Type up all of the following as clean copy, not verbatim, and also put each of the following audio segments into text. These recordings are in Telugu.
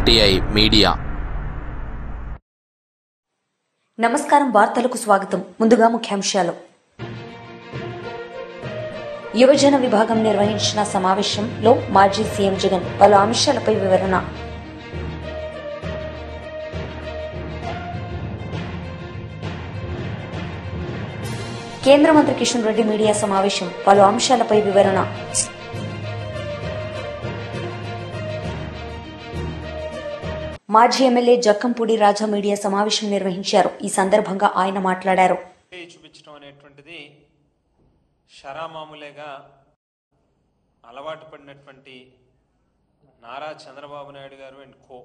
RTI media. నమస్కారం. వార్తలకు స్వాగతం. ముందుగా ముఖ్యాంశాలు. యువజన విభాగం నిర్వహించిన సమావేశంలో మాజీ సీఎం జగన్ పలు అంశాలపై వివరణ. కేంద్ర మంత్రి కిషన్ రెడ్డి మీడియా సమావేశం, పలు అంశాలపై వివరణ. మాజీ ఎమ్మెల్యే జక్కంపూడి రాజా మీడియా సమావేశం నిర్వహించారు. ఈ సందర్భంగా ఆయన మాట్లాడారు. చూపించడం అనేటువంటిది షరామామూలేగా అలవాటు పడినటువంటి నారా చంద్రబాబు నాయుడు గారు అండ్ కో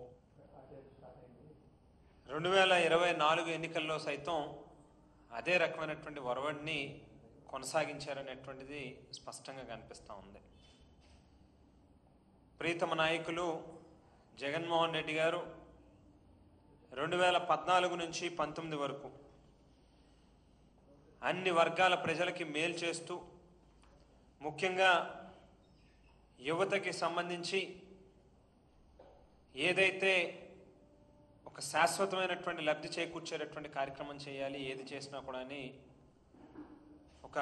2024 ఎన్నికల్లో సైతం అదే రకమైనటువంటి ఒరవడిని కొనసాగించారనేటువంటిది స్పష్టంగా కనిపిస్తూ ఉంది. ప్రీతమ నాయకులు జగన్మోహన్ రెడ్డి గారు 2014 నుంచి 19 వరకు అన్ని వర్గాల ప్రజలకి మేలు చేస్తూ, ముఖ్యంగా యువతకి సంబంధించి ఏదైతే ఒక శాశ్వతమైనటువంటి లబ్ధి చేకూర్చేటటువంటి కార్యక్రమం చేయాలి, ఏది చేసినా కూడా అని ఒక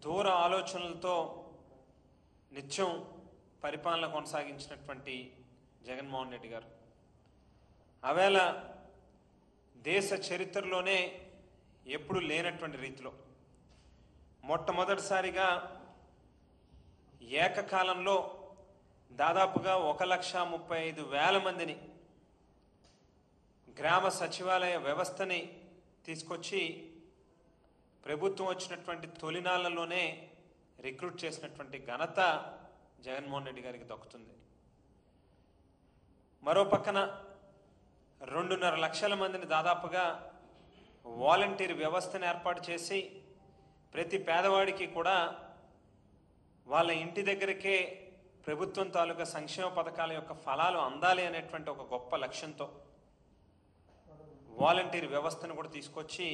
దూర ఆలోచనలతో నిత్యం పరిపాలన కొనసాగించినటువంటి జగన్మోహన్ రెడ్డి గారు ఆవేళ దేశ చరిత్రలోనే ఎప్పుడు లేనటువంటి రీతిలో మొట్టమొదటిసారిగా ఏకకాలంలో దాదాపుగా 1,35,000 మందిని గ్రామ సచివాలయ వ్యవస్థని తీసుకొచ్చి ప్రభుత్వం వచ్చినటువంటి తొలినాళ్లలోనే రిక్రూట్ చేసినటువంటి ఘనత జగన్మోహన్ రెడ్డి గారికి దక్కుతుంది. మరో పక్కన 2.5 లక్షల మందిని దాదాపుగా వాలంటీర్ వ్యవస్థను ఏర్పాటు చేసి ప్రతి పేదవాడికి కూడా వాళ్ళ ఇంటి దగ్గరికే ప్రభుత్వం తాలూకా సంక్షేమ పథకాల యొక్క ఫలాలు అందాలి అనేటువంటి ఒక గొప్ప లక్ష్యంతో వాలంటీర్ వ్యవస్థను కూడా తీసుకొచ్చి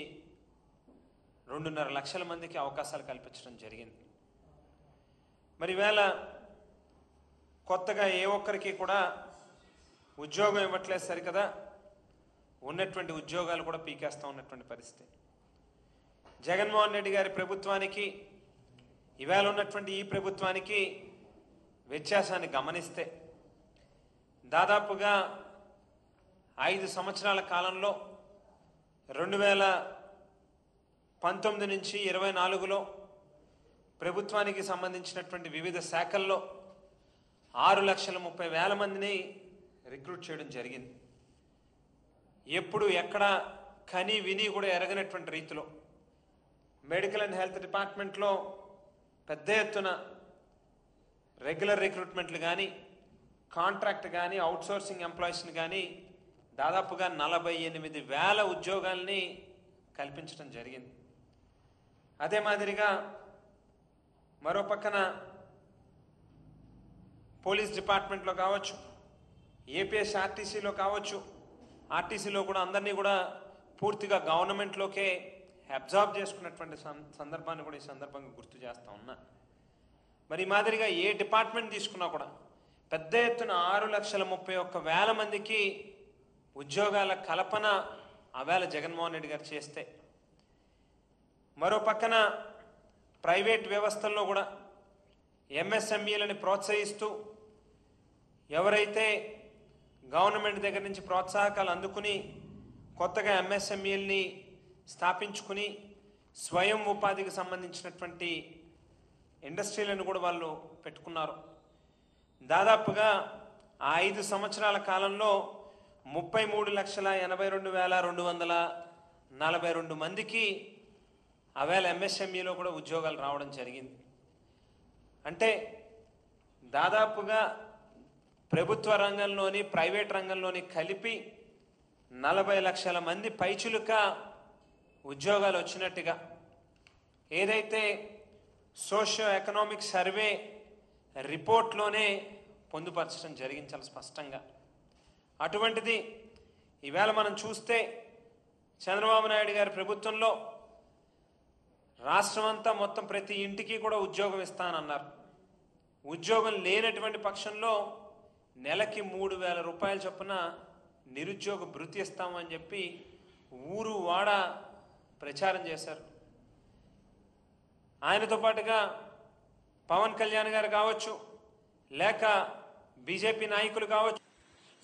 2.5 లక్షల మందికి అవకాశాలు కల్పించడం జరిగింది. మరి ఈవేళ కొత్తగా ఏ ఒక్కరికి కూడా ఉద్యోగం ఇవ్వట్లేదు సరికదా, ఉన్నటువంటి ఉద్యోగాలు కూడా పీకేస్తూ ఉన్నటువంటి పరిస్థితి. జగన్మోహన్ రెడ్డి గారి ప్రభుత్వానికి ఈవేళ ఉన్నటువంటి ఈ ప్రభుత్వానికి వ్యత్యాసాన్ని గమనిస్తే దాదాపుగా 5 సంవత్సరాల కాలంలో 2019 నుంచి 24లో ప్రభుత్వానికి సంబంధించినటువంటి వివిధ శాఖల్లో 6,30,000 మందిని రిక్రూట్ చేయడం జరిగింది. ఎప్పుడు ఎక్కడ కని విని కూడా ఎరగనటువంటి రీతిలో మెడికల్ అండ్ హెల్త్ డిపార్ట్మెంట్లో పెద్ద ఎత్తున రెగ్యులర్ రిక్రూట్మెంట్లు కానీ, కాంట్రాక్ట్ కానీ, అవుట్సోర్సింగ్ ఎంప్లాయీస్ని కానీ దాదాపుగా 48,000 ఉద్యోగాల్ని కల్పించడం జరిగింది. అదే మాదిరిగా మరో పక్కన పోలీస్ డిపార్ట్మెంట్లో కావచ్చు, ఏపీఎస్ఆర్టీసీలో కావచ్చు, ఆర్టీసీలో కూడా అందరినీ కూడా పూర్తిగా గవర్నమెంట్లోకే అబ్జార్బ్ చేసుకున్నటువంటి సందర్భాన్ని కూడా ఈ సందర్భంగా గుర్తు చేస్తూ ఉన్నా. మరి ఈ మాదిరిగా ఏ డిపార్ట్మెంట్ తీసుకున్నా కూడా పెద్ద ఎత్తున 6,31,000 మందికి ఉద్యోగాల కల్పన ఆవేళ జగన్మోహన్ రెడ్డి గారు చేస్తే, మరో పక్కన ప్రైవేట్ వ్యవస్థల్లో కూడా ఎంఎస్ఎంఈలని ప్రోత్సహిస్తూ ఎవరైతే గవర్నమెంట్ దగ్గర నుంచి ప్రోత్సాహకాలు అందుకుని కొత్తగా ఎంఎస్ఎంఈల్ని స్థాపించుకుని స్వయం ఉపాధికి సంబంధించినటువంటి ఇండస్ట్రీలను కూడా వాళ్ళు పెట్టుకున్నారు. దాదాపుగా ఆ 5 సంవత్సరాల కాలంలో 33,82,242 మందికి ఆవేళ ఎంఎస్ఎంఈలో కూడా ఉద్యోగాలు రావడం జరిగింది. అంటే దాదాపుగా ప్రభుత్వ రంగంలోని ప్రైవేట్ రంగంలోని కలిపి 40 లక్షల మంది పైచులుక ఉద్యోగాలు వచ్చినట్టుగా ఏదైతే సోషియో ఎకనామిక్ సర్వే రిపోర్ట్లోనే పొందుపరచడం జరిగింది చాలా స్పష్టంగా. అటువంటిది ఈవేళ మనం చూస్తే చంద్రబాబు నాయుడు గారి ప్రభుత్వంలో రాష్ట్రం అంతా మొత్తం ప్రతి ఇంటికి కూడా ఉద్యోగం ఇస్తానన్నారు. ఉద్యోగం లేనటువంటి పక్షంలో నెలకి 3,000 రూపాయల చొప్పున నిరుద్యోగ భృతి ఇస్తామని చెప్పి ఊరు వాడ ప్రచారం చేశారు. ఆయనతో పాటుగా పవన్ కళ్యాణ్ గారు కావచ్చు, లేక బీజేపీ నాయకులు కావచ్చు.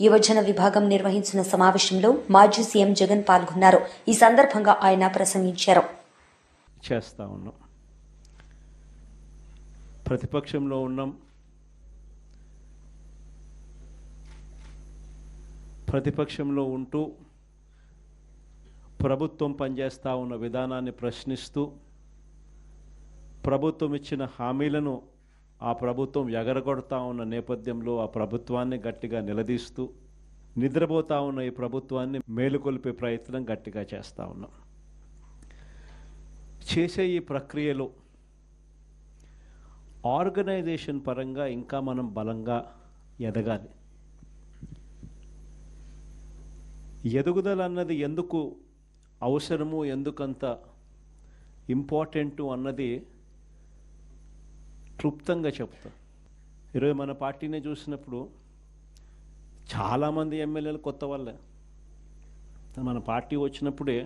యువజన విభాగం నిర్వహించిన సమావేశంలో మాజీ సీఎం జగన్ పాల్గొన్నారు. ఈ సందర్భంగా ఆయన ప్రసంగించారు. చేస్తా ఉన్నాం, ప్రతిపక్షంలో ఉన్నాం, ప్రతిపక్షంలో ఉంటూ ప్రభుత్వం పనిచేస్తూ ఉన్న విధానాన్ని ప్రశ్నిస్తూ ప్రభుత్వం ఇచ్చిన హామీలను ఆ ప్రభుత్వం ఎగరగొడతా ఉన్న నేపథ్యంలో ఆ ప్రభుత్వాన్ని గట్టిగా నిలదీస్తూ నిద్రపోతా ఉన్న ఈ ప్రభుత్వాన్ని మేలుకొల్పే ప్రయత్నం గట్టిగా చేస్తూ ఉన్నాం. చేసే ఈ ప్రక్రియలో ఆర్గనైజేషన్ పరంగా ఇంకా మనం బలంగా ఎదగాలి. ఎదుగుదల అన్నది ఎందుకు అవసరము, ఎందుకంత ఇంపార్టెంటు అన్నది క్లుప్తంగా చెప్తా. ఈరోజు మన పార్టీని చూసినప్పుడు చాలామంది ఎమ్మెల్యేలు కొత్త వాళ్ళే. మన పార్టీ వచ్చినప్పుడే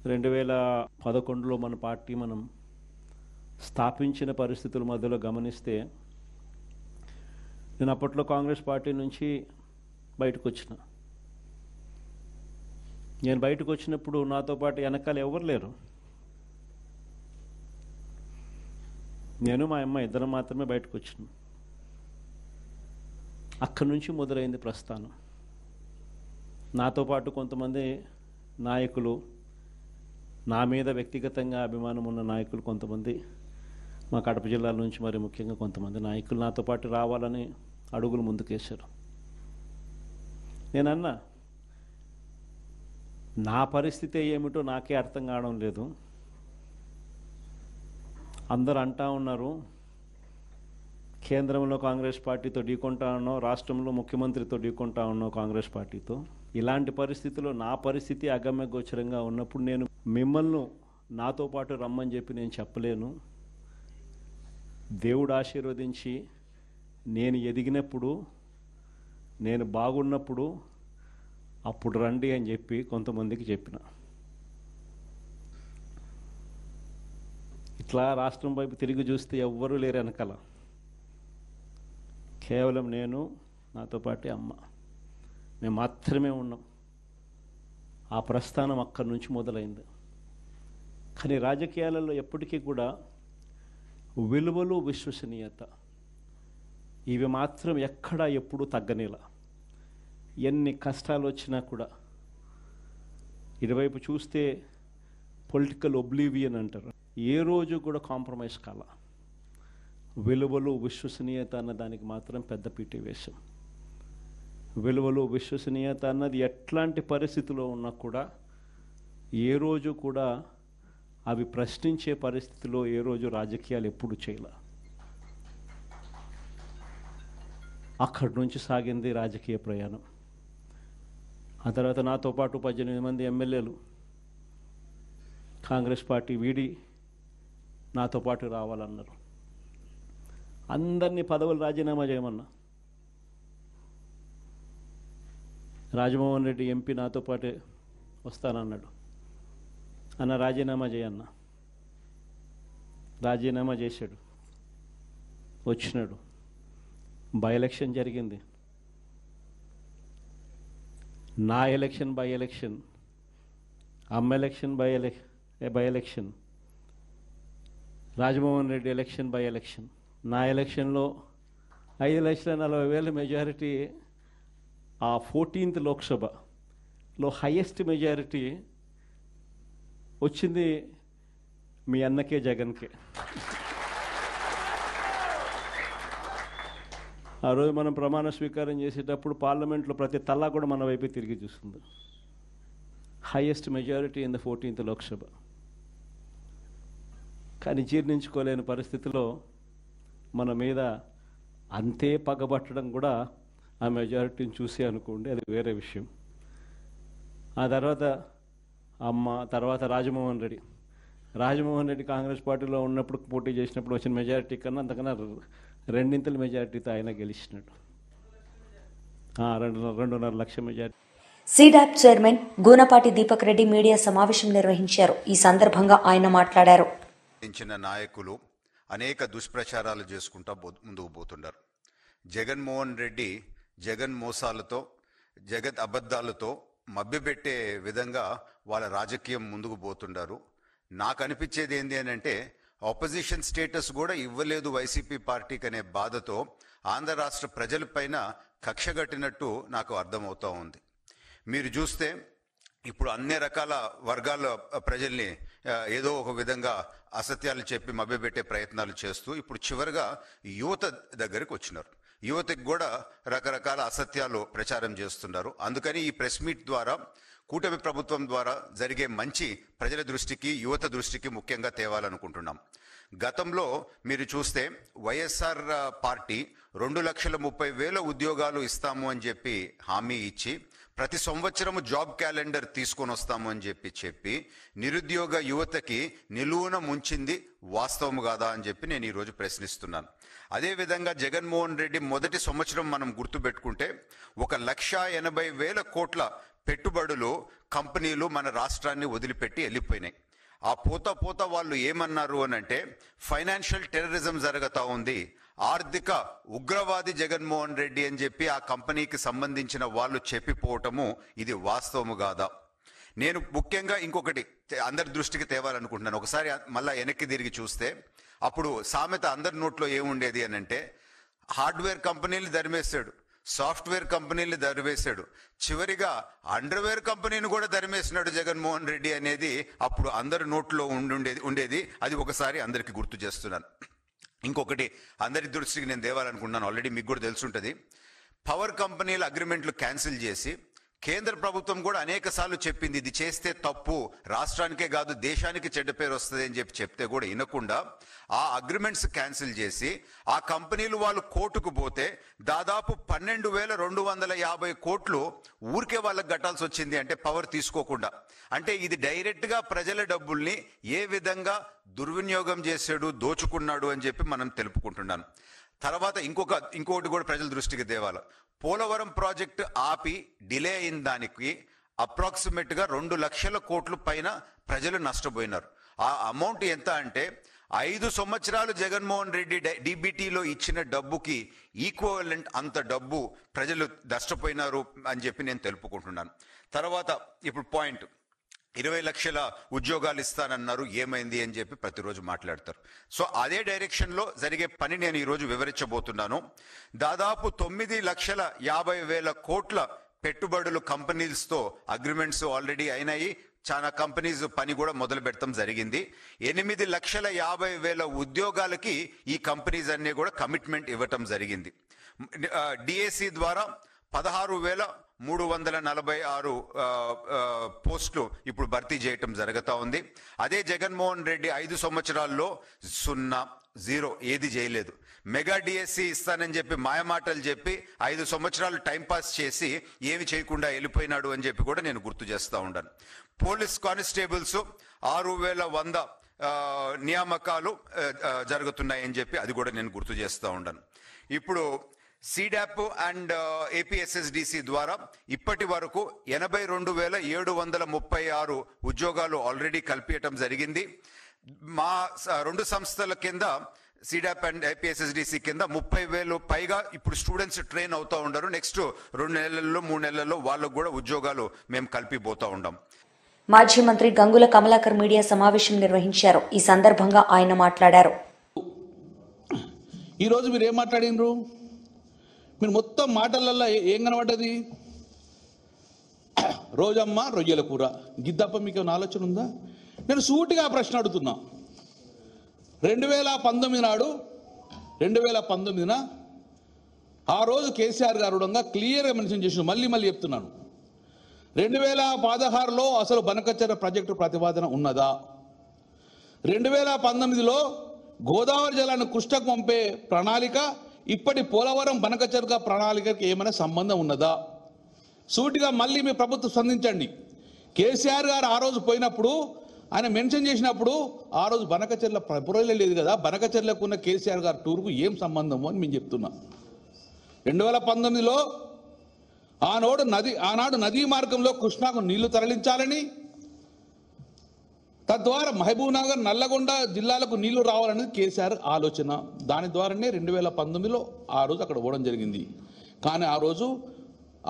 2011లో మన పార్టీ మనం స్థాపించిన పరిస్థితుల మధ్యలో గమనిస్తే, నేను అప్పట్లో కాంగ్రెస్ పార్టీ నుంచి బయటకు వచ్చిన. నేను బయటకు వచ్చినప్పుడు నాతో పాటు వెనకాల ఎవరు లేరు. నేను మా అమ్మ ఇద్దరం మాత్రమే బయటకు వచ్చినాం. అక్కడి నుంచి మొదలైంది ప్రస్థానం. నాతో పాటు కొంతమంది నాయకులు, నా మీద వ్యక్తిగతంగా అభిమానం ఉన్న నాయకులు కొంతమంది, మా కడప జిల్లాల నుంచి మరి ముఖ్యంగా కొంతమంది నాయకులు నాతో పాటు రావాలని అడుగులు ముందుకేశారు. నేనన్నా, నా పరిస్థితి ఏమిటో నాకే అర్థం కావడం లేదు. అందరూ అంటా ఉన్నారు కేంద్రంలో కాంగ్రెస్ పార్టీతో ఢీకొంటా ఉన్నావు, రాష్ట్రంలో ముఖ్యమంత్రితో ఢీకొంటా ఉన్నావు కాంగ్రెస్ పార్టీతో. ఇలాంటి పరిస్థితుల్లో నా పరిస్థితి అగమ్య గోచరంగా ఉన్నప్పుడు నేను మిమ్మల్ని నాతో పాటు రమ్మని చెప్పి నేను చెప్పలేను. దేవుడు ఆశీర్వదించి నేను ఎదిగినప్పుడు, నేను బాగున్నప్పుడు అప్పుడు రండి అని చెప్పి కొంతమందికి చెప్పిన. ఇట్లా రాష్ట్రం వైపు తిరిగి చూస్తే ఎవ్వరూ లేరు వెనకాల. కేవలం నేను, నాతో పాటు అమ్మ, మేము మాత్రమే ఉన్నాం. ఆ ప్రస్థానం అక్కడి నుంచి మొదలైంది. కానీ రాజకీయాలలో ఎప్పటికీ కూడా విలువలు, విశ్వసనీయత ఇవి మాత్రం ఎక్కడా ఎప్పుడూ తగ్గనేలా. ఎన్ని కష్టాలు వచ్చినా కూడా ఇటువైపు చూస్తే పొలిటికల్ ఒబ్లివియన్ అంటారు, ఏ రోజు కూడా కాంప్రమైజ్ కాల. విలువలు, విశ్వసనీయత అన్న దానికి మాత్రం పెద్దపీట వేశాం. విలువలు, విశ్వసనీయత అన్నది ఎట్లాంటి పరిస్థితిలో ఉన్నా కూడా ఏ రోజు కూడా అవి ప్రశ్నించే పరిస్థితిలో ఏ రోజు రాజకీయాలు ఎప్పుడు చేయాల. అక్కడి నుంచి సాగింది రాజకీయ ప్రయాణం. ఆ తర్వాత నాతో పాటు 18 మంది ఎమ్మెల్యేలు కాంగ్రెస్ పార్టీ వీడి నాతో పాటు రావాలన్నారు. అందరినీ పదవులు రాజీనామా చేయమన్నా. రాజమోహన్ రెడ్డి ఎంపీ నాతో పాటే వస్తానన్నాడు. అన్న రాజీనామా చేయన్న. రాజీనామా చేశాడు, వచ్చినాడు. బై ఎలక్షన్ జరిగింది. నా ఎలక్షన్ బై ఎలక్షన్, అమ్మ election by election, Rajamohan Reddy election by election. నా ఎలక్షన్లో 5,40,000 మెజారిటీ, ఆ 14th లోక్సభలో హైయెస్ట్ మెజారిటీ వచ్చింది మీ అన్నకే, జగన్కే. ఆ రోజు మనం ప్రమాణ స్వీకారం చేసేటప్పుడు పార్లమెంట్లో ప్రతి తల్లా కూడా మన వైపే తిరిగి చూస్తుంది. Highest majority in the 14th Lok Sabha. కానీ జీర్ణించుకోలేని పరిస్థితిలో మన మీద అంతే పగబట్టడం కూడా ఆ మెజారిటీని చూసి అనుకోండి, అది వేరే విషయం. ఆ తర్వాత అమ్మ, తర్వాత రాజమోహన్ రెడ్డి కాంగ్రెస్ పార్టీలో ఉన్నప్పుడు పోటీ చేసినప్పుడు వచ్చిన మెజారిటీ కన్నా అంతకన్నా 2 మెజారిటీతో ఆయన గెలిచినాడు. 2.5 లక్షల majority. SEEDAP chairman Goonapati Deepak Reddy media సమావేశం నిర్వహించారు. ఈ సందర్భంగా ఆయన మాట్లాడారు. నాయకులు అనేక దుష్ప్రచారాలు చేసుకుంటా ముందుకు పోతున్నారు. జగన్మోహన్ రెడ్డి జగన్ మోసాలతో జగత్ అబద్ధాలతో మభ్యపెట్టే విధంగా వాళ్ళ రాజకీయం ముందుకు పోతున్నారు. నాకు అనిపించేది ఏంటి అని అంటే ఆపోజిషన్ స్టేటస్ కూడా ఇవ్వలేదు వైసీపీ పార్టీకి అనే బాధతో ఆంధ్ర రాష్ట్ర ప్రజలపైన కక్షగట్టినట్టు నాకు అర్థమవుతూ ఉంది. మీరు చూస్తే ఇప్పుడు అన్ని రకాల వర్గాల ప్రజల్ని ఏదో ఒక విధంగా అసత్యాలు చెప్పి మభ్యపెట్టే ప్రయత్నాలు చేస్తూ ఇప్పుడు చివరిగా యువత దగ్గరికి వచ్చినారు. యువతకు కూడా రకరకాల అసత్యాలు ప్రచారం చేస్తున్నారు. అందుకని ఈ ప్రెస్ మీట్ ద్వారా కూటమి ప్రభుత్వం ద్వారా జరిగే మంచి ప్రజల దృష్టికి యువత దృష్టికి ముఖ్యంగా తేవాలనుకుంటున్నాం. గతంలో మీరు చూస్తే వైఎస్ఆర్ పార్టీ 2,30,000 ఉద్యోగాలు ఇస్తాము అని చెప్పి హామీ ఇచ్చి ప్రతి సంవత్సరము జాబ్ క్యాలెండర్ తీసుకొని వస్తాము అని చెప్పి నిరుద్యోగ యువతకి నిలువున ముంచింది వాస్తవం కాదా అని చెప్పి నేను ఈరోజు ప్రశ్నిస్తున్నాను. అదేవిధంగా జగన్మోహన్ రెడ్డి మొదటి సంవత్సరం మనం గుర్తుపెట్టుకుంటే 1,80,000 కోట్ల పెట్టుబడులు కంపెనీలు మన రాష్ట్రాన్ని వదిలిపెట్టి వెళ్ళిపోయినాయి. ఆ పోత వాళ్ళు ఏమన్నారు అని అంటే ఫైనాన్షియల్ టెర్రరిజం జరుగుతూ ఉంది, ఆర్థిక ఉగ్రవాది జగన్మోహన్ రెడ్డి అని చెప్పి ఆ కంపెనీకి సంబంధించిన వాళ్ళు చెప్పిపోవటము ఇది వాస్తవము కాదా? నేను ముఖ్యంగా ఇంకొకటి అందరి దృష్టికి తేవాలనుకుంటున్నాను. ఒకసారి మళ్ళా వెనక్కి తిరిగి చూస్తే అప్పుడు సామెత అందరి నోట్లో ఏముండేది అని అంటే హార్డ్వేర్ కంపెనీలు దరిమేశాడు, సాఫ్ట్వేర్ కంపెనీలు దరివేశాడు, చివరిగా అండర్వేర్ కంపెనీని కూడా దరిమేసినాడు జగన్మోహన్ రెడ్డి అనేది అప్పుడు అందరి నోట్లో ఉండేది. అది ఒకసారి అందరికి గుర్తు చేస్తున్నాను. ఇంకొకటి అందరి దృష్టికి నేను తేవాలనుకుంటున్నాను. ఆల్రెడీ మీకు కూడా తెలుసుంటుంది. పవర్ కంపెనీల అగ్రిమెంట్లు క్యాన్సిల్ చేసి కేంద్ర ప్రభుత్వం కూడా అనేక సార్లు చెప్పింది ఇది చేస్తే తప్పు, రాష్ట్రానికే కాదు దేశానికి చెడ్డ పేరు వస్తుంది అని చెప్తే కూడా వినకుండా ఆ అగ్రిమెంట్స్ క్యాన్సిల్ చేసి ఆ కంపెనీలు వాళ్ళు కోర్టుకు పోతే దాదాపు 12,250 కోట్లు ఊరికే వాళ్ళకి కట్టాల్సి వచ్చింది. అంటే పవర్ తీసుకోకుండా. అంటే ఇది డైరెక్ట్గా ప్రజల డబ్బుల్ని ఏ విధంగా దుర్వినియోగం చేశాడు, దోచుకున్నాడు అని చెప్పి మనం తెలుపుకుంటున్నాను. తర్వాత ఇంకొకటి కూడా ప్రజల దృష్టికి తేవాలి. పోలవరం ప్రాజెక్టు ఆపి డిలే అయిన దానికి అప్రాక్సిమేట్గా 2 లక్షల కోట్ల పైన ప్రజలు నష్టపోయినారు. ఆ అమౌంట్ ఎంత అంటే 5 సంవత్సరాలు జగన్మోహన్ రెడ్డి డీబీటీలో ఇచ్చిన డబ్బుకి ఈక్వలెంట్ అంత డబ్బు ప్రజలు నష్టపోయినారు అని చెప్పి నేను తెలుపుకుంటున్నాను. తర్వాత ఇప్పుడు పాయింట్ 20 లక్షల ఉద్యోగాలు ఇస్తానన్నారు, ఏమైంది అని చెప్పి ప్రతిరోజు మాట్లాడతారు. సో అదే డైరెక్షన్లో జరిగే పని నేను ఈరోజు వివరించబోతున్నాను. దాదాపు 9,50,000 కోట్ల పెట్టుబడులు కంపెనీస్తో అగ్రిమెంట్స్ ఆల్రెడీ అయినాయి. చాలా కంపెనీస్ పని కూడా మొదలు పెట్టడం జరిగింది. 8,50,000 ఉద్యోగాలకి ఈ కంపెనీస్ అన్నీ కూడా కమిట్మెంట్ ఇవ్వటం జరిగింది. డిఎస్సి ద్వారా 16,346 పోస్టులు ఇప్పుడు భర్తీ చేయటం జరుగుతూ ఉంది. అదే జగన్మోహన్ రెడ్డి 5 సంవత్సరాల్లో 0 ఏది చేయలేదు. మెగా డిఎస్సి ఇస్తానని చెప్పి మాయమాటలు చెప్పి 5 సంవత్సరాలు టైంపాస్ చేసి ఏమి చేయకుండా వెళ్ళిపోయినాడు అని చెప్పి కూడా నేను గుర్తు చేస్తూ ఉన్నాను. పోలీస్ కానిస్టేబుల్స్ 6,100 నియామకాలు జరుగుతున్నాయని చెప్పి అది కూడా నేను గుర్తు చేస్తూ ఉన్నాను. ఇప్పుడు సీడాప్ అండ్ ఏపీఎస్ఎస్డిసి ద్వారా ఇప్పటి వరకు 82,736 ఉద్యోగాలు ఆల్రెడీ కల్పించడం జరిగింది. మా 2 సంస్థల కింద సీడాప్ అండ్ ఏపీఎస్ఎస్డిసి కింద 30,000 పైగా ఇప్పుడు స్టూడెంట్స్ ట్రైన్ అవుతూ ఉండరు. నెక్స్ట్ 2 నెలల్లో 3 నెలల్లో వాళ్ళకు కూడా ఉద్యోగాలు మేము కలిపిపోతూ ఉంటాం. మాజీ మంత్రి గంగుల కమలాకర్ మీడియా సమావేశం నిర్వహించారు. ఈ సందర్భంగా ఆయన మాట్లాడారు. ఈరోజు మీరు ఏం మాట్లాడినరు? మీరు మొత్తం మాటలల్లో ఏం కనబడ్డది? రోజమ్మ రొయ్యల కూర గిద్దప్ప మీకు ఏమైనా ఆలోచన ఉందా? నేను సూటిగా ప్రశ్న అడుగుతున్నా. 2019 నాడు 2019న ఆ రోజు కేసీఆర్ గారు క్లియర్గా మెన్షన్ చేసిన మళ్ళీ చెప్తున్నాను. 2016లో అసలు బనకచెర్ల ప్రాజెక్టు ప్రతిపాదన ఉన్నదా? 2019లో గోదావరి జలాన్ని కృష్ణకు పంపే ప్రణాళిక ఇప్పటి పోలవరం బనకచెర్ల ప్రణాళికకి ఏమైనా సంబంధం ఉన్నదా? సూటిగా మళ్ళీ మీ ప్రభుత్వం స్పందించండి. కేసీఆర్ గారు ఆ రోజు పోయినప్పుడు ఆయన మెన్షన్ చేసినప్పుడు ఆ రోజు బనకచెర్ల పురలే లేదు కదా, బనకచెర్లకు ఉన్న కేసీఆర్ గారు టూర్కు ఏం సంబంధము అని మేము చెప్తున్నాం. 2019లో ఆనాడు నదీ మార్గంలో కృష్ణాకు నీళ్లు తరలించాలని, తద్వారా మహబూబ్ నగర్, నల్లగొండ జిల్లాలకు నీళ్లు రావాలనేది కేసీఆర్ ఆలోచన. దాని ద్వారానే 2019లో ఆ రోజు అక్కడ పోవడం జరిగింది. కానీ ఆ రోజు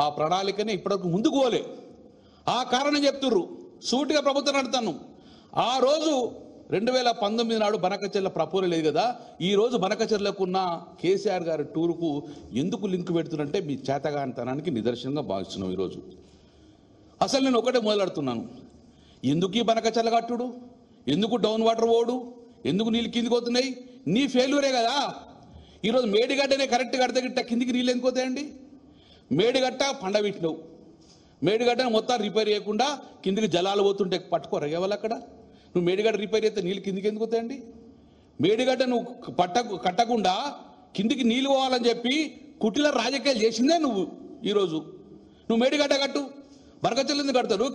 ఆ ప్రణాళికని ఇప్పటివరకు ముందుకు పోలే. ఆ కారణం చెప్తుర్రు, సూటిగా ప్రభుత్వం నడుతాను. ఆ రోజు 2019 నాడు బనకచెర్ల ప్రపోజల్ లేదు కదా, ఈ రోజు బనకచెర్లకు ఉన్న కేసీఆర్ గారి టూరుకు ఎందుకు లింక్ పెడుతున్నంటే మీ చేతగానితనానికి నిదర్శనంగా భావిస్తున్నాం. ఈరోజు అసలు నేను ఒకటే మొదలెడుతున్నాను, ఎందుకు ఈ బనకచెర్ల కట్టుడు, ఎందుకు డౌన్ వాటర్ పోడు, ఎందుకు నీళ్ళు కిందికి పోతున్నాయి? నీ ఫెయిల్యూరే కదా. ఈరోజు మేడిగడ్డనే కరెక్ట్ కడితే గిట్ట కిందికి నీళ్ళు ఎందుకు పోతాయండి? మేడిగట్ట పండబెట్టినవు, మేడిగడ్డను మొత్తం రిపేర్ చేయకుండా కిందికి జలాలు పోతుంటే పట్టుకోరు ఎవరు అక్కడ? నువ్వు మేడిగడ్డ రిపేర్ చేస్తే నీళ్ళు కిందికి ఎందుకు పోతాయండి? మేడిగడ్డ నువ్వు కట్టకుండా కిందికి నీళ్ళు పోవాలని చెప్పి కుటిల రాజకీయాలు చేసిందే నువ్వు. ఈరోజు నువ్వు మేడిగడ్డ కట్టు, బనకచెర్ల కడతారు,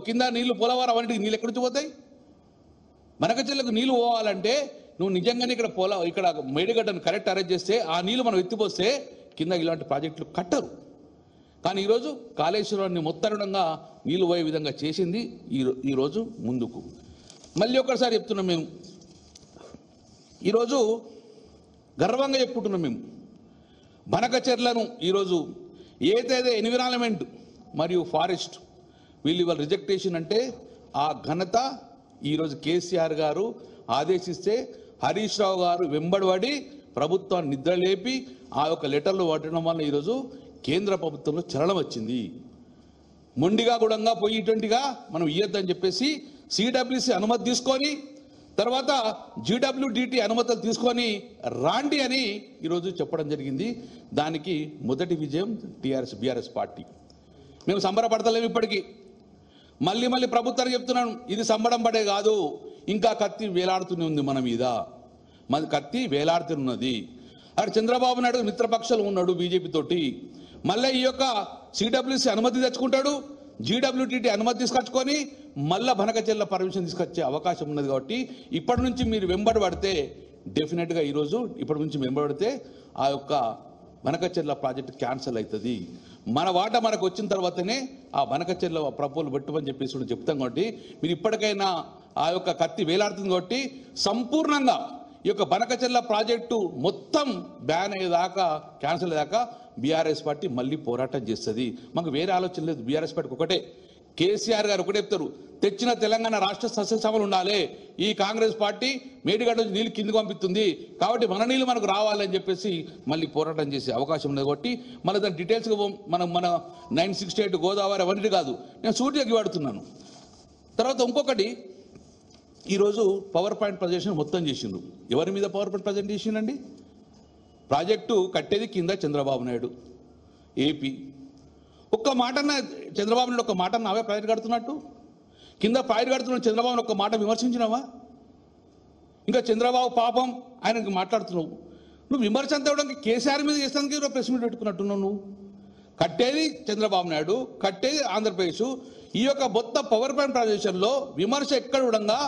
కింద నీళ్లు పోలవరం అవన్నిటికి నీళ్ళు ఎక్కడి నుంచి పోతాయి? బనకచెర్లకు నీళ్లు పోవాలంటే నువ్వు నిజంగానే ఇక్కడ మేడిగడ్డను కరెక్ట్ అరేంజ్ చేస్తే ఆ నీళ్లు మనం ఎత్తిపోస్తే కింద ఇలాంటి ప్రాజెక్టులు కట్టరు. కానీ ఈరోజు కాళేశ్వరాన్ని మొత్తరుడంగా నీళ్లు పోయే విధంగా చేసింది ఈరోజు ముందుకు. మళ్ళీ ఒకసారి చెప్తున్నాం, మేము ఈరోజు గర్వంగా చెప్పుకుంటున్నాం, మేము బనకచెర్లను ఈరోజు ఏదైతే ఎన్విరాన్మెంట్ మరియు ఫారెస్ట్ వీళ్ళు ఇవాళ రిజెక్టేషన్ అంటే ఆ ఘనత ఈరోజు కేసీఆర్ గారు ఆదేశిస్తే హరీష్ రావు గారు వెంబడిపడి ప్రభుత్వాన్ని నిద్రలేపి ఆ యొక్క లెటర్లు పట్టడం వల్ల ఈరోజు కేంద్ర ప్రభుత్వంలో చలనం వచ్చింది. మొండిగా కూడా పోయి ఇటువంటిగా మనం ఇయ్యొద్దని చెప్పేసి సిడబ్ల్యూసి అనుమతి తీసుకొని తర్వాత జీడబ్ల్యూడిటి అనుమతులు తీసుకొని రాండి అని ఈరోజు చెప్పడం జరిగింది. దానికి మొదటి విజయం బీఆర్ఎస్ పార్టీ. మేము సంబరపడతలేము ఇప్పటికీ. మళ్ళీ ప్రభుత్వానికి చెప్తున్నాను, ఇది సంబడం పడే కాదు, ఇంకా కత్తి వేలాడుతూనే ఉంది మన మీద, కత్తి వేలాడుతున్నది. అక్కడ చంద్రబాబు నాయుడు మిత్రపక్షాలు ఉన్నాడు బీజేపీ తోటి. మళ్ళీ ఈ యొక్క సిడబ్ల్యూసి అనుమతి తెచ్చుకుంటాడు, జీడబ్ల్యూటీటీ అనుమతి తీసుకొచ్చుకొని మళ్ళీ బనకచెర్ల పర్మిషన్ తీసుకొచ్చే అవకాశం ఉన్నది. కాబట్టి ఇప్పటి నుంచి మీరు వెంబడి పడితే డెఫినెట్గా ఈరోజు ఇప్పటి నుంచి వెంబడితే ఆ యొక్క బనకచెర్ల ప్రాజెక్టు క్యాన్సిల్ అవుతుంది. మన వాట మనకు వచ్చిన తర్వాతనే ఆ బనకచెర్ల ప్రపోజల్ పెట్టమని చెప్పేసి కూడా చెప్తాం. కాబట్టి మీరు ఇప్పటికైనా ఆ యొక్క కత్తి వేలాడుతుంది కాబట్టి సంపూర్ణంగా ఈ యొక్క బనకచెర్ల ప్రాజెక్టు మొత్తం బ్యాన్ అయ్యేదాకా, క్యాన్సిల్ అయ్యేదాకా బీఆర్ఎస్ పార్టీ మళ్ళీ పోరాటం చేస్తుంది. మాకు వేరే ఆలోచన లేదు. బీఆర్ఎస్ పార్టీకి ఒకటే, కేసీఆర్ గారు ఒకటే చెప్తారు, తెచ్చిన తెలంగాణ రాష్ట్ర సస్యశ్యామలు ఉండాలి. ఈ కాంగ్రెస్ పార్టీ మేడిగడ్డ నుంచి నీళ్ళు కిందికి పంపిస్తుంది కాబట్టి మన నీళ్ళు మనకు రావాలని చెప్పేసి మళ్ళీ పోరాటం చేసే అవకాశం ఉంది. కాబట్టి మళ్ళీ దాని డీటెయిల్స్గా మన 968 గోదావరి అవన్నీ కాదు, నేను సూటిగా వాడుతున్నాను. తర్వాత ఇంకొకటి, ఈరోజు పవర్ పాయింట్ ప్రజెంటేషన్ మొత్తం చేసిండ్రు. ఎవరి మీద పవర్ పాయింట్ ప్రజెంట్ చేసిండండి? ప్రాజెక్టు కట్టేది కింద చంద్రబాబు నాయుడు ఏపీ. ఒక్క మాటన్న చంద్రబాబు నాయుడు ఒక్క మాట నావే ప్రాజెక్ట్ కడుతున్నట్టు, కింద ప్రాజెక్ట్ కడుతున్న చంద్రబాబుని ఒక్క మాట విమర్శించినావా? ఇంకా చంద్రబాబు పాపం ఆయనకి మాట్లాడుతున్నావు. నువ్వు విమర్శ అంతా ఇవ్వడానికి కేసీఆర్ మీద చేస్తానికి ప్రెస్ మీట్ పెట్టుకున్నట్టున్నావు. నువ్వు కట్టేది చంద్రబాబు నాయుడు, కట్టేది ఆంధ్రప్రదేశ్. ఈ యొక్క మొత్తం పవర్ పాయింట్ ప్రదేశంలో విమర్శ ఎక్కడ కూడా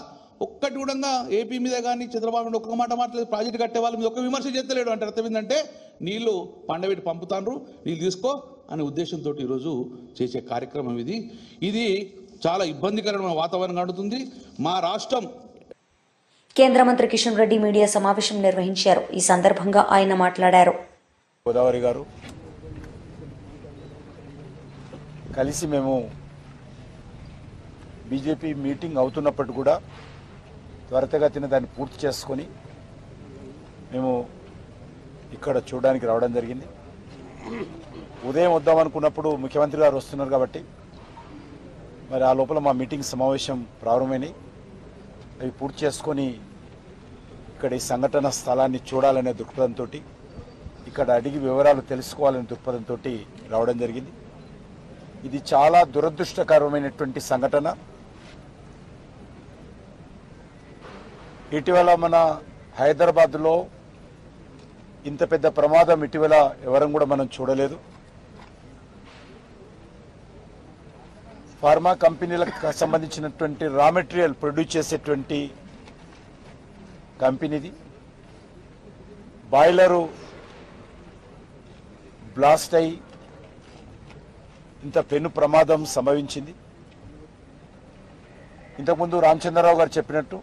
ఒక్కటి కూడా ఏపీ మీద కానీ చంద్రబాబు నాయుడు ఒక్క మాట మాట్లాడలేదు. ప్రాజెక్టు కట్టే వాళ్ళ మీద ఒక్క విమర్శ చేస్తలేడు. అంటే అర్థం ఏంటంటే నీళ్లు పండబెట్టి పంపుతాండ్రు, నీళ్ళు తీసుకో అనే ఉద్దేశంతో ఈరోజు చేసే కార్యక్రమం ఇది చాలా ఇబ్బందికరమైన వాతావరణం నడుతుంది మా రాష్ట్రం. కేంద్ర మంత్రి కిషన్ రెడ్డి మీడియా సమావేశం నిర్వహించారు. ఈ సందర్భంగా ఆయన మాట్లాడారు. గోదావరి గారు కలిసి మేము బీజేపీ మీటింగ్ అవుతున్నప్పటి కూడా త్వరితగతిన దాన్ని పూర్తి చేసుకొని మేము ఇక్కడ చూడడానికి రావడం జరిగింది. ఉదయం వద్దాం అనుకున్నప్పుడు ముఖ్యమంత్రి గారు వస్తున్నారు కాబట్టి మరి ఆ లోపల మా మీటింగ్ సమావేశం ప్రారంభమైనాయి. అవి పూర్తి చేసుకొని ఇక్కడ ఈ సంఘటన స్థలాన్ని చూడాలనే దృక్పథంతో, ఇక్కడ అడిగి వివరాలు తెలుసుకోవాలనే దృక్పథంతో రావడం జరిగింది. ఇది చాలా దురదృష్టకరమైనటువంటి సంఘటన. ఇటీవల మన హైదరాబాద్లో ఇంత పెద్ద ప్రమాదం ఇటీవల ఎవరం కూడా మనం చూడలేదు. ఫార్మా కంపెనీలకు సంబంధించినటువంటి రా మెటీరియల్ ప్రొడ్యూస్ చేసేటువంటి కంపెనీది. బాయిలరు బ్లాస్ట్ అయి ఇంత పెను ప్రమాదం సంభవించింది. ఇంతకుముందు రామచంద్రరావు గారు చెప్పినట్టు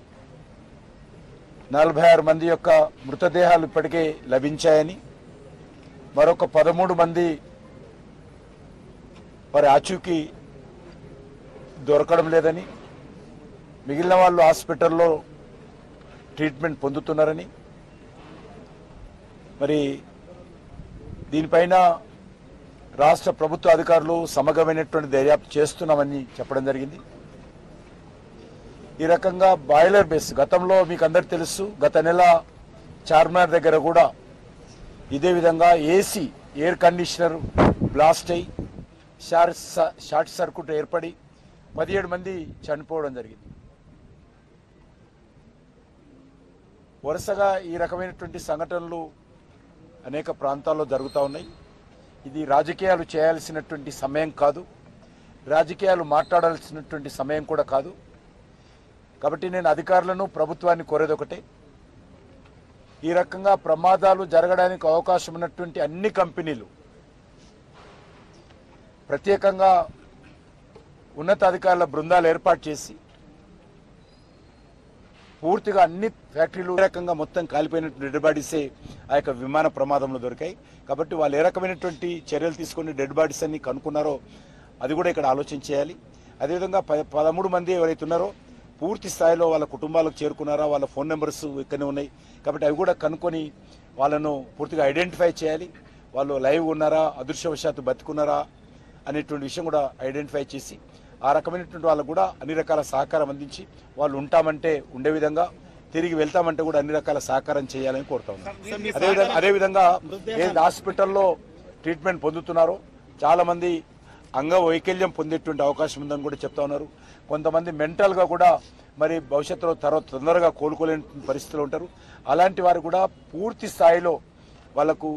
46 మంది యొక్క మృతదేహాలు ఇప్పటికే లభించాయని, మరొక 13 మంది వారి ఆచూకీ దొరకడం లేదని, మిగిలిన వాళ్ళు హాస్పిటల్లో ట్రీట్మెంట్ పొందుతున్నారని, మరి దీనిపైన రాష్ట్ర ప్రభుత్వ అధికారులు సమగ్రమైనటువంటి దర్యాప్తు చేస్తున్నామని చెప్పడం జరిగింది. ఈ రకంగా బాయిలర్ బేస్ గతంలో మీకు అందరికి తెలుసు, గత నెల చార్మినార్ దగ్గర కూడా ఇదే విధంగా ఏసీ ఎయిర్ కండిషనర్ బ్లాస్ట్ అయి షార్ట్ సర్క్యూట్ ఏర్పడి 17 మంది చనిపోవడం జరిగింది. వరుసగా ఈ రకమైనటువంటి సంఘటనలు అనేక ప్రాంతాల్లో జరుగుతూ ఉన్నాయి. ఇది రాజకీయాలు చేయాల్సినటువంటి సమయం కాదు, రాజకీయాలు మాట్లాడాల్సినటువంటి సమయం కూడా కాదు. కాబట్టి నేను అధికారులను ప్రభుత్వాన్ని కోరేది ఒకటే, ఈ రకంగా ప్రమాదాలు జరగడానికి అవకాశం ఉన్నటువంటి అన్ని కంపెనీలు ప్రత్యేకంగా ఉన్నతాధికారుల బృందాలు ఏర్పాటు చేసి పూర్తిగా అన్ని ఫ్యాక్టరీలు రకంగా మొత్తం కాలిపోయినట్టు డెడ్ బాడీసే ఆ యొక్క విమాన ప్రమాదంలో దొరికాయి. కాబట్టి వాళ్ళు ఏ రకమైనటువంటి చర్యలు తీసుకుని డెడ్ బాడీస్ అన్ని కనుక్కున్నారో అది కూడా ఇక్కడ ఆలోచన చేయాలి. అదేవిధంగా 13 మంది ఎవరైతే ఉన్నారో పూర్తి స్థాయిలో వాళ్ళ కుటుంబాలకు చేరుకున్నారా, వాళ్ళ ఫోన్ నెంబర్స్ ఇక్కడనే ఉన్నాయి. కాబట్టి అవి కూడా కనుక్కొని వాళ్ళను పూర్తిగా ఐడెంటిఫై చేయాలి. వాళ్ళు లైవ్ ఉన్నారా, అదృశ్యవశాత్తు బతుకున్నారా అనేటువంటి విషయం కూడా ఐడెంటిఫై చేసి ఆ రకమైనటువంటి వాళ్ళకు కూడా అన్ని రకాల సహకారం అందించి వాళ్ళు ఉంటామంటే ఉండే విధంగా, తిరిగి వెళ్తామంటే కూడా అన్ని రకాల సహకారం చేయాలని కోరుతా ఉన్నాను. అదేవిధంగా ఏ హాస్పిటల్లో ట్రీట్మెంట్ పొందుతున్నారో చాలా మంది అంగవైకల్యం పొందేటువంటి అవకాశం ఉందని కూడా చెప్తా ఉన్నారు. కొంతమంది మెంటల్గా కూడా మరి భవిష్యత్తులో తొందరగా కోలుకోలేని పరిస్థితులు ఉంటారు. అలాంటి వారు కూడా పూర్తి స్థాయిలో వాళ్లకు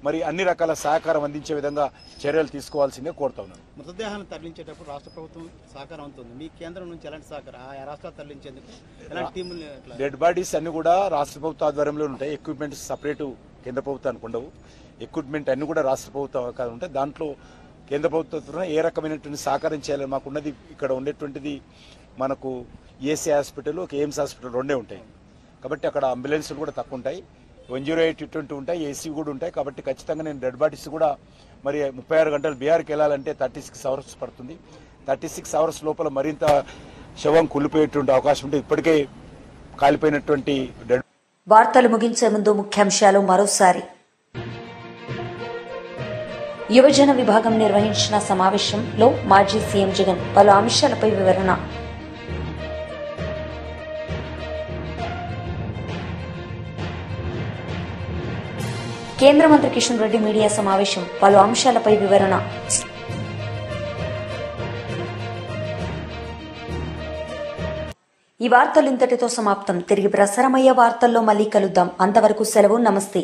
మరి అన్ని రకాల సహకారం అందించే విధంగా చర్యలు తీసుకోవాల్సిందే కోరుతా ఉన్నాను. మృతదేహాన్ని తరలించేటప్పుడు రాష్ట్ర ప్రభుత్వం సహకారం అవుతుంది. మీ కేంద్రం నుంచి ఎలాంటి సహకారం, ఆ రాష్ట్రాలు తరలించేందుకు ఎలాంటి టీములు? డెడ్ బాడీస్ అన్ని కూడా రాష్ట్ర ప్రభుత్వ ఆధ్వర్యంలో ఉంటాయి. ఎక్విప్మెంట్స్ సపరేటు కేంద్ర ప్రభుత్వానికి ఉండవు. ఎక్విప్మెంట్ అన్ని కూడా రాష్ట్ర ప్రభుత్వం ఉంటాయి. దాంట్లో కేంద్ర ప్రభుత్వం ఏ రకమైనటువంటి సహకారం చేయాలని మాకున్నది ఇక్కడ ఉండేటువంటిది మనకు ఏసీ హాస్పిటల్, ఎయిమ్స్ హాస్పిటల్ రెండే ఉంటాయి. కాబట్టి అక్కడ అంబులెన్స్లు కూడా తక్కువ ఉంటాయి. 108 ఇటువంటి ఉంటాయి, ఏసీ కూడా ఉంటాయి. కాబట్టి ఖచ్చితంగా నేను డెడ్ బాడీస్ కూడా మరి 36 గంటలు బీహార్కి వెళ్ళాలంటే 36 అవర్స్ పడుతుంది. 36 అవర్స్ లోపల మరింత శవం కులిపోయేటువంటి అవకాశం ఉంటే ఇప్పటికే కాలిపోయినటువంటి డెడ్. వార్తలు ముగించే ముందు ముఖ్యాంశాలు మరోసారి. యువజన విభాగం నిర్వహించిన సమావేశంలో మాజీ సీఎం జగన్ పలు అంశాలపై వివరణ. కేంద్ర మంత్రి కిషన్ రెడ్డి మీడియా సమావేశం, పలు అంశాలపై వివరణ. ఈ వార్తలు ఇంతటితో సమాప్తం. తిరిగి ప్రసారమయ్యే వార్తల్లో మళ్లీ కలుద్దాం. అంతవరకు సెలవు. నమస్తే.